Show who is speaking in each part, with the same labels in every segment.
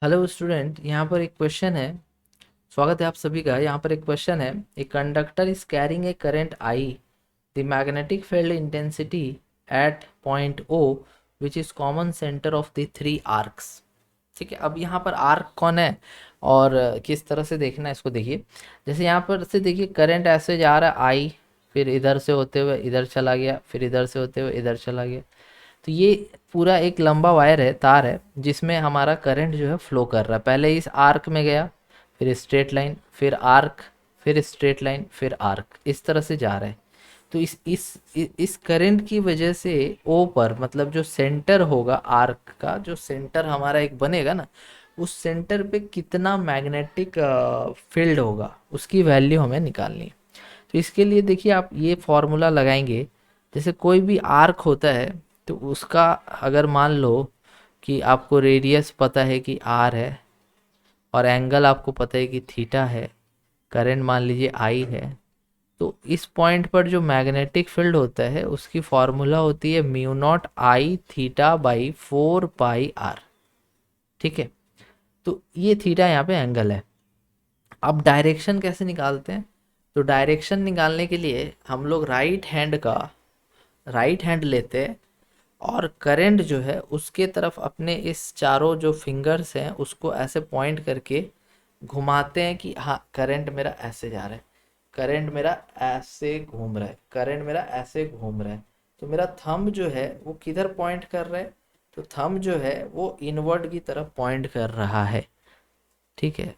Speaker 1: Hello student, यहाँ पर एक क्वेश्चन है। स्वागत है आप सभी का। यहाँ पर एक क्वेश्चन है। A conductor is carrying a current I, the magnetic field intensity at point O which is common centre of the three arcs. ठीक है, अब यहाँ पर आर्क कौन है और किस तरह से देखना है इसको देखिए। जैसे यहाँ पर से देखिए, करंट ऐसे जा रहा है आई, फिर इधर से होते हुए इधर चला गया, फिर इधर से होते हुए इधर चला गया। तो ये पूरा एक लंबा वायर है, तार है, जिसमें हमारा करंट जो है फ्लो कर रहा है। पहले इस आर्क में गया, फिर स्ट्रेट लाइन, फिर आर्क, फिर स्ट्रेट लाइन, फिर आर्क, इस तरह से जा रहा है। तो इस करंट की वजह से ओ पर, मतलब जो सेंटर होगा आर्क का, जो सेंटर हमारा एक बनेगा ना, उस सेंटर पे कितना मैग्नेटिक फील्ड होगा उसकी वैल्यू हमें निकालनी है। तो इसके लिए देखिए, आप ये फॉर्मूला लगाएंगे। जैसे कोई भी आर्क होता है, तो उसका अगर मान लो कि आपको रेडियस पता है कि आर है, और एंगल आपको पता है कि थीटा है, करंट मान लीजिए आई है, तो इस पॉइंट पर जो मैग्नेटिक फील्ड होता है उसकी फॉर्मूला होती है mu naught I theta by 4 pi R. ठीक है, तो ये थीटा यहाँ पे एंगल है। अब डायरेक्शन कैसे निकालते हैं? तो डायरेक्शन निकालने के लिए हम लोग राइट हैंड लेते हैं, और करंट जो है उसके तरफ अपने इस चारों जो फिंगर्स हैं उसको ऐसे पॉइंट करके घुमाते हैं कि हाँ, करंट मेरा ऐसे जा रहा है, करंट मेरा ऐसे घूम रहा है, करंट मेरा ऐसे घूम रहा है। तो मेरा थंब जो है वो किधर पॉइंट कर रहा है? तो थंब जो है वो इनवर्ड की तरफ पॉइंट कर रहा है। ठीक है,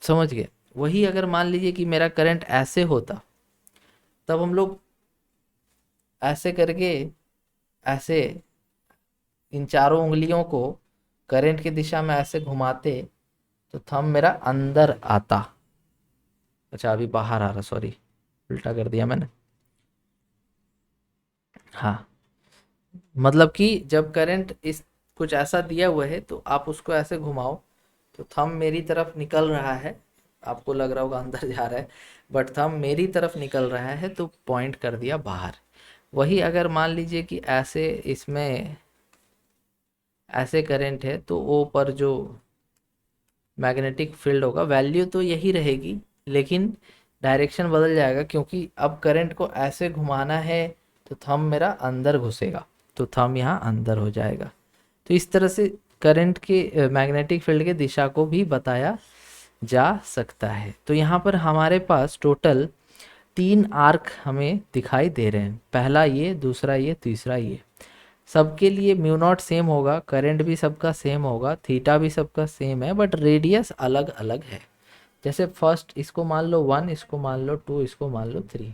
Speaker 1: समझ गए? वही अगर मान लीजिए कि मेरा करंट ऐसे होता, तब हम लोग ऐसे करके, ऐसे इन चारों उंगलियों को करंट की दिशा में ऐसे घुमाते, तो थंब मेरा अंदर आता। अच्छा, अभी बाहर आ रहा, सॉरी, उल्टा कर दिया मैंने। हाँ, मतलब कि जब करंट इस कुछ ऐसा दिया हुआ है तो आप उसको ऐसे घुमाओ, तो थंब मेरी तरफ निकल रहा है। आपको लग रहा होगा अंदर जा रहा है, बट थंब मेरी तरफ निकल रहा है, तो पॉइंट कर दिया बाहर। वही अगर मान लीजिए कि ऐसे इसमें ऐसे करंट है, तो ओ पर जो मैग्नेटिक फील्ड होगा वैल्यू तो यही रहेगी, लेकिन डायरेक्शन बदल जाएगा, क्योंकि अब करंट को ऐसे घुमाना है, तो थंब मेरा अंदर घुसेगा, तो थंब यहाँ अंदर हो जाएगा। तो इस तरह से करंट के मैग्नेटिक फील्ड के दिशा को भी बताया जा सकता है। तो यहाँ पर हमारे पास टोटल 3 आर्क हमें दिखाई दे रहे हैं। पहला ये, दूसरा ये, तीसरा ये। सबके लिए म्यू नॉट सेम होगा, करंट भी सबका सेम होगा, थीटा भी सबका सेम है, बट रेडियस अलग अलग है। जैसे फर्स्ट इसको मान लो 1, इसको मान लो 2, इसको मान लो 3।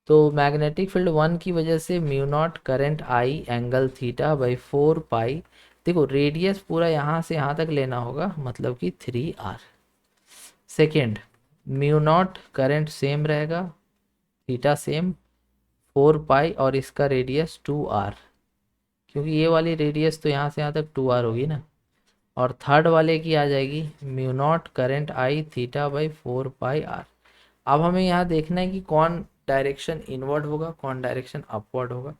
Speaker 1: तो मैग्नेटिक फील्ड 1 की वजह से mu naught current I angle theta by 4 पाई। देखो, रेडियस पूरा यहाँ से यहाँ तक लेना होगा, मतलब कि 3 R. Second, mu naught current same रहेगा, थीटा सेम, 4 पाई, और इसका रेडियस 2 आर, क्योंकि ये वाली रेडियस तो यहाँ से यहाँ तक 2 आर होगी ना। और थर्ड वाले की आ जाएगी mu naught current I theta by 4 pi R. अब हमें यहाँ देखना है कि कौन डायरेक्शन इनवर्ड होगा, कौन डायरेक्शन अपवर्ड होगा।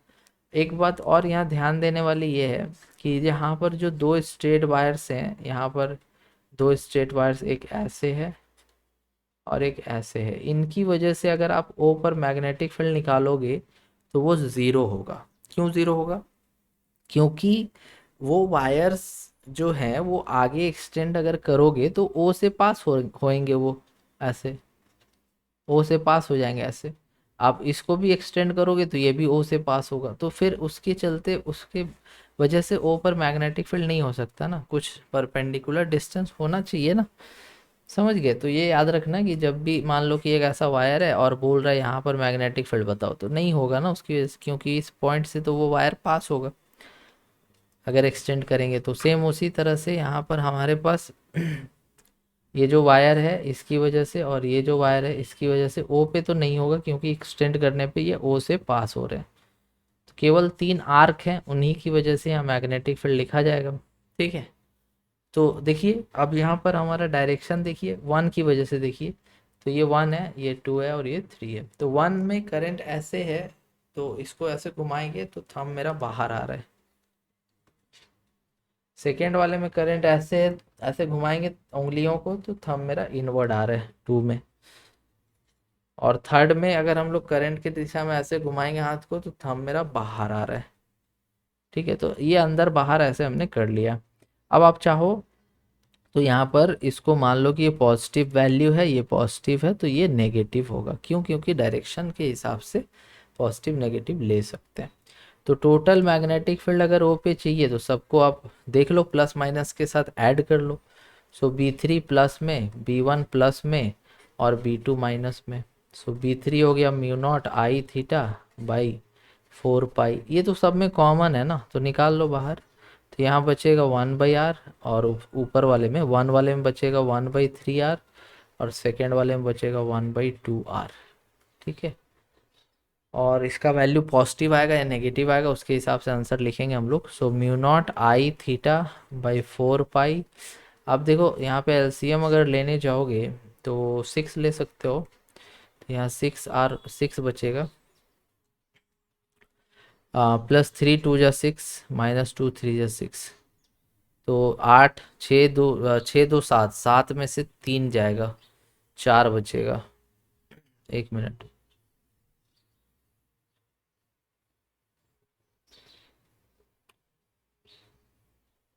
Speaker 1: एक बात और यहाँ ध्यान देने वाली ये है कि यहाँ पर जो दो स्ट्रेट वायर्स हैं, यहाँ पर दो स्ट्रेट वायर्स, एक ऐसे है और एक ऐसे है, इनकी वजह से अगर आप ओ पर मैग्नेटिक फील्ड निकालोगे तो वो ज़ीरो होगा। क्यों ज़ीरो होगा? क्योंकि वो वायर्स जो हैं वो आगे एक्सटेंड अगर करोगे तो ओ से पास होएंगे वो, ऐसे ओ से पास हो जाएंगे ऐसे। आप इसको भी एक्सटेंड करोगे तो ये भी ओ से पास होगा, तो फिर उसके चलते उसके वजह से ओ पर मैग्नेटिक फील्ड नहीं हो सकता ना, कुछ परपेंडिकुलर डिस्टेंस होना चाहिए ना। समझ गए? तो ये याद रखना कि जब भी मान लो कि एक ऐसा वायर है और बोल रहा है यहाँ पर मैग्नेटिक फील्ड बताओ, तो नहीं होगा ना उसकी वजह से, क्योंकि इस पॉइंट से तो वो वायर पास होगा अगर एक्सटेंड करेंगे। तो सेम उसी तरह से यहाँ पर हमारे पास ये जो वायर है इसकी वजह से, और ये जो वायर है इसकी वजह से ओ पे तो नहीं होगा, क्योंकि एक्सटेंड करने पे ये ओ से पास हो रहे हैं। तो केवल 3 आर्क हैं, उन्हीं की वजह से यहाँ मैग्नेटिक फील्ड लिखा जाएगा। ठीक है, तो देखिए अब यहाँ पर हमारा डायरेक्शन देखिए, 1 की वजह से देखिए, तो ये 1 है, ये 2 है, और ये 3 है। तो 1 में करंट ऐसे है, तो इसको ऐसे घुमाएंगे तो थंब मेरा बाहर आ रहा है। सेकेंड वाले में करंट ऐसे ऐसे घुमाएंगे उंगलियों को तो थंब मेरा इनवर्ड आ रहा है 2 में। और थर्ड में अगर हम लोग करंट की दिशा में ऐसे घुमाएंगे हाथ को तो थंब मेरा बाहर आ रहा है। ठीक है, तो ये अंदर बाहर ऐसे हमने कर लिया। अब आप चाहो तो यहाँ पर इसको मान लो कि ये पॉजिटिव वैल्यू है, ये पॉजिटिव है, तो ये नेगेटिव होगा। क्यों? क्योंकि डायरेक्शन के हिसाब से पॉजिटिव नेगेटिव ले सकते हैं। तो टोटल मैग्नेटिक फील्ड अगर ओ पे चाहिए तो सबको आप देख लो, प्लस माइनस के साथ ऐड कर लो। सो B3 प्लस में, B1 प्लस में और B2 माइनस में। सो B3 हो गया mu naught I theta by 4 पाई। ये तो सब में कॉमन है ना, तो निकाल लो बाहर। तो यहाँ बचेगा 1/r और ऊपर वाले में 1 वाले में बचेगा 1/3r और सेकेंड वाले में बचेगा 1/2r। ठीक है, और इसका वैल्यू पॉजिटिव आएगा या नेगेटिव आएगा उसके हिसाब से आंसर लिखेंगे हम लोग। So mu naught I theta by 4 पाई। अब देखो यहाँ पे एलसीएम अगर लेने जाओगे तो 6 ले सकते हो, तो यहाँ 6 बचेगा। +3 2 जा 6 -2 3 जा 6, तो 8 6 2 6 2 7, 7 में से 3 जाएगा, 4 बचेगा। 1 मिनट।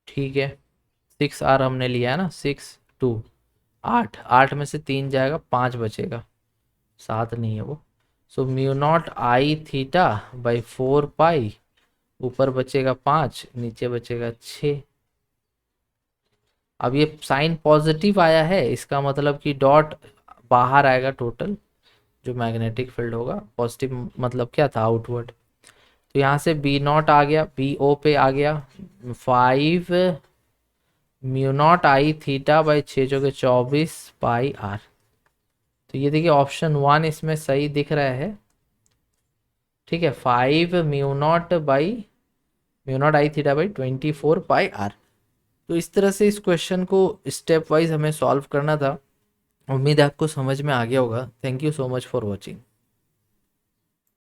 Speaker 1: ठीक है, 6r हमने लिया है ना, 6 2 8, 8 में से 3 जाएगा, 5 बचेगा, 7 नहीं है वो। So mu naught I theta by 4 पाई, ऊपर बचेगा 5, नीचे बचेगा 6। अब ये साइन पॉजिटिव आया है, इसका मतलब कि डॉट बाहर आएगा टोटल जो मैग्नेटिक फील्ड होगा। पॉजिटिव मतलब क्या था? आउटवर्ड। तो यहाँ से बी नॉट आ गया, बी ओ पे आ गया 5 mu naught I theta by 6 × 24 pi r। तो ये देखिए ऑप्शन 1 इसमें सही दिख रहा है। ठीक है, 5 mu naught I theta by 24 pi r। तो इस तरह से इस क्वेश्चन को स्टेप वाइज हमें सॉल्व करना था। उम्मीद है आपको समझ में आ गया होगा। Thank you so much for watching.